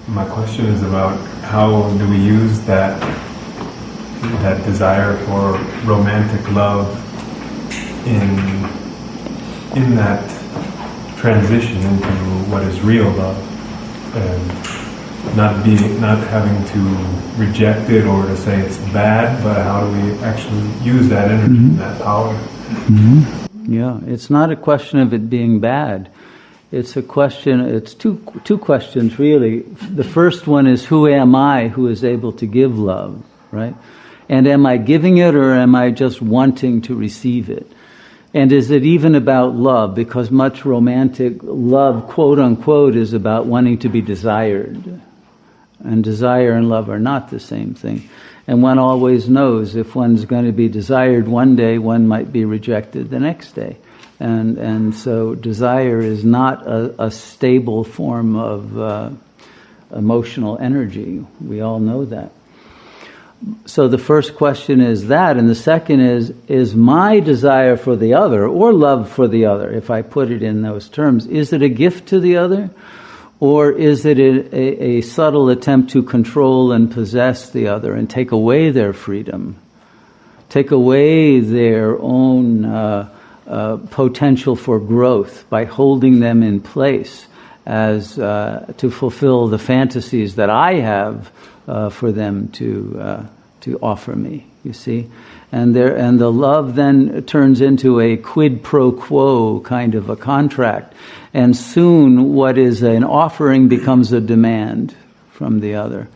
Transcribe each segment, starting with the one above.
my question is about how do we use that desire for romantic love in that transition into what is real love, and not having to reject it or to say it's bad, but how do we actually use that energy and that power? Yeah, it's not a question of it being bad. It's a question, it's two questions really. The first one is, who am I who is able to give love, right? And am I giving it, or am I just wanting to receive it? And is it even about love? Because much romantic love, quote unquote, is about wanting to be desired. And desire and love are not the same thing. And one always knows if one's going to be desired one day, one might be rejected the next day. And so desire is not a stable form of emotional energy. We all know that. So the first question is that, and the second is my desire for the other, or love for the other, if I put it in those terms, is it a gift to the other? Or is it a subtle attempt to control and possess the other and take away their freedom, take away their own potential for growth by holding them in place as to fulfill the fantasies that I have for them to offer me? You see, and the love then turns into a quid pro quo kind of a contract, and soon what is an offering becomes a demand from the other.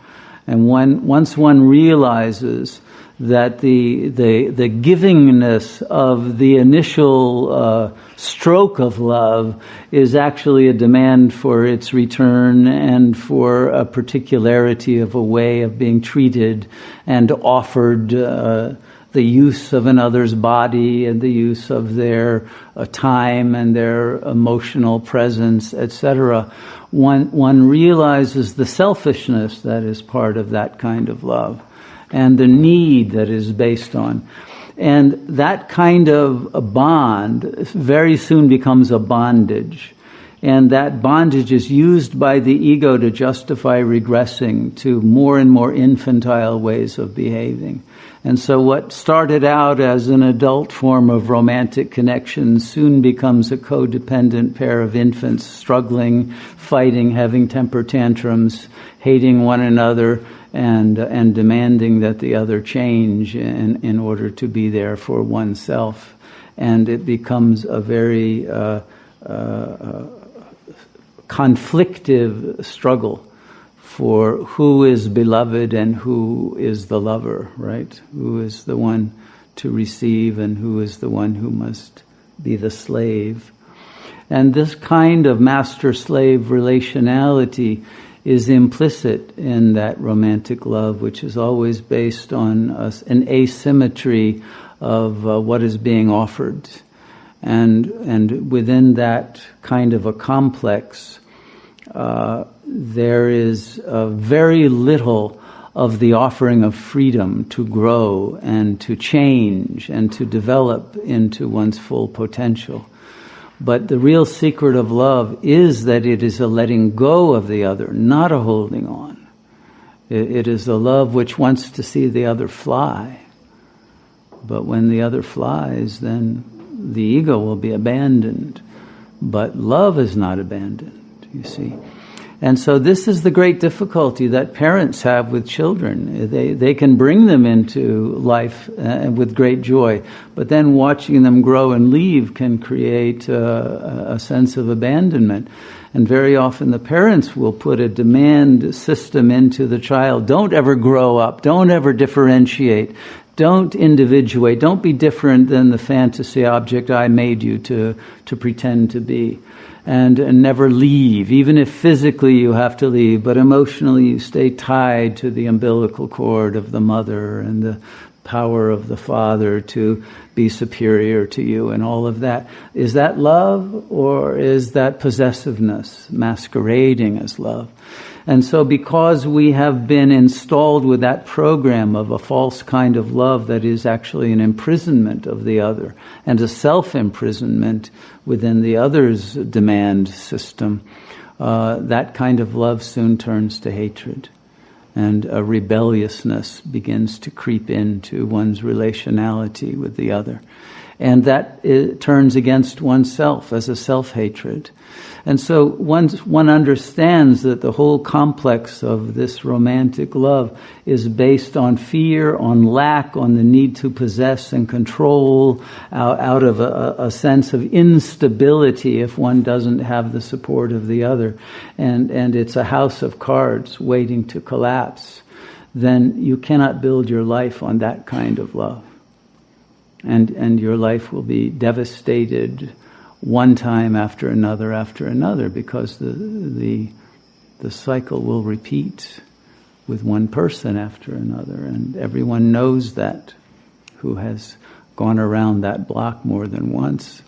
And once one realizes that the givingness of the initial stroke of love is actually a demand for its return and for a particularity of a way of being treated and offered the use of another's body and the use of their time and their emotional presence, etc. One realizes the selfishness that is part of that kind of love, and the need that is based on. And that kind of a bond very soon becomes a bondage. And that bondage is used by the ego to justify regressing to more and more infantile ways of behaving. And so what started out as an adult form of romantic connection soon becomes a codependent pair of infants struggling, fighting, having temper tantrums, hating one another, and demanding that the other change in order to be there for oneself. And it becomes a very conflictive struggle for who is beloved and who is the lover, right? Who is the one to receive and who is the one who must be the slave. And this kind of master-slave relationality is implicit in that romantic love, which is always based on an asymmetry of what is being offered. And within that kind of a complex, there is very little of the offering of freedom to grow and to change and to develop into one's full potential. But the real secret of love is that it is a letting go of the other, not a holding on. It is a love which wants to see the other fly. But when the other flies, then the ego will be abandoned. But love is not abandoned, you see. And so this is the great difficulty that parents have with children. They can bring them into life with great joy, but then watching them grow and leave can create a sense of abandonment. And very often the parents will put a demand system into the child. Don't ever grow up. Don't ever differentiate. Don't individuate. Don't be different than the fantasy object I made you to pretend to be. And never leave, even if physically you have to leave, but emotionally you stay tied to the umbilical cord of the mother and the power of the father to be superior to you and all of that. Is that love, or is that possessiveness masquerading as love? And so because we have been installed with that program of a false kind of love that is actually an imprisonment of the other and a self-imprisonment within the other's demand system, that kind of love soon turns to hatred. And a rebelliousness begins to creep into one's relationality with the other. And that turns against oneself as a self-hatred. And so once one understands that the whole complex of this romantic love is based on fear, on lack, on the need to possess and control, out of a sense of instability if one doesn't have the support of the other, and it's a house of cards waiting to collapse, then you cannot build your life on that kind of love. And your life will be devastated one time after another, because the cycle will repeat with one person after another, and everyone knows that, who has gone around that block more than once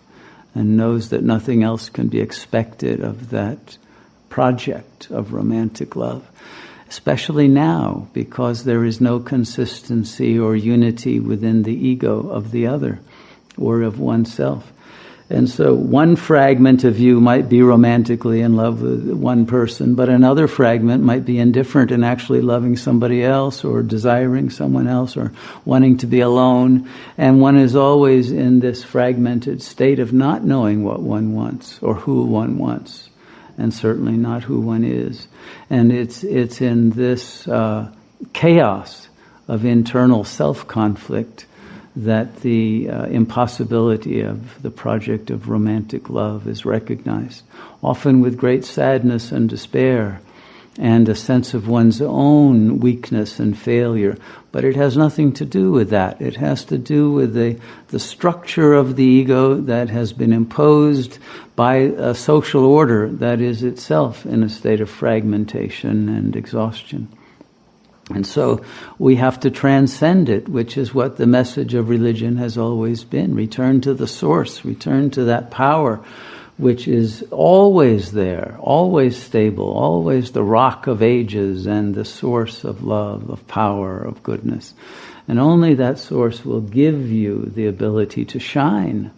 and knows that nothing else can be expected of that project of romantic love. Especially now, because there is no consistency or unity within the ego of the other or of oneself. And so one fragment of you might be romantically in love with one person, but another fragment might be indifferent and actually loving somebody else, or desiring someone else, or wanting to be alone. And one is always in this fragmented state of not knowing what one wants or who one wants, and certainly not who one is. And it's in this chaos of internal self-conflict that the impossibility of the project of romantic love is recognized, often with great sadness and despair, and a sense of one's own weakness and failure. But it has nothing to do with that. It has to do with the structure of the ego that has been imposed by a social order that is itself in a state of fragmentation and exhaustion. And so we have to transcend it, which is what the message of religion has always been. Return to the source, return to that power which is always there, always stable, always the rock of ages and the source of love, of power, of goodness. And only that source will give you the ability to shine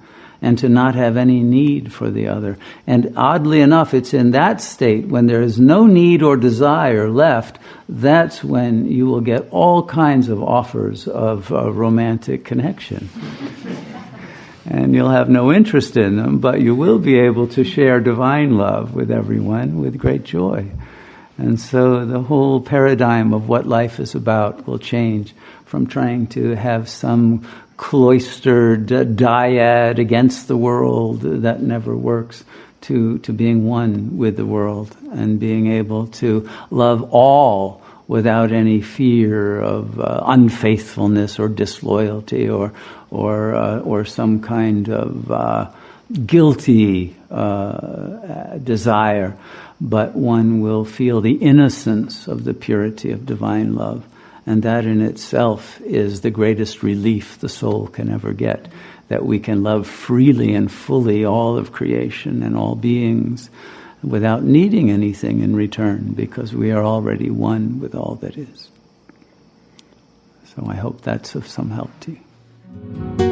and to not have any need for the other. And oddly enough, it's in that state, when there is no need or desire left, that's when you will get all kinds of offers of romantic connection. And you'll have no interest in them, but you will be able to share divine love with everyone with great joy. And so the whole paradigm of what life is about will change from trying to have some cloistered dyad against the world that never works, to being one with the world and being able to love all without any fear of unfaithfulness or disloyalty or some kind of guilty desire, but one will feel the innocence of the purity of divine love. And that in itself is the greatest relief the soul can ever get, that we can love freely and fully all of creation and all beings without needing anything in return, because we are already one with all that is. So I hope that's of some help to you.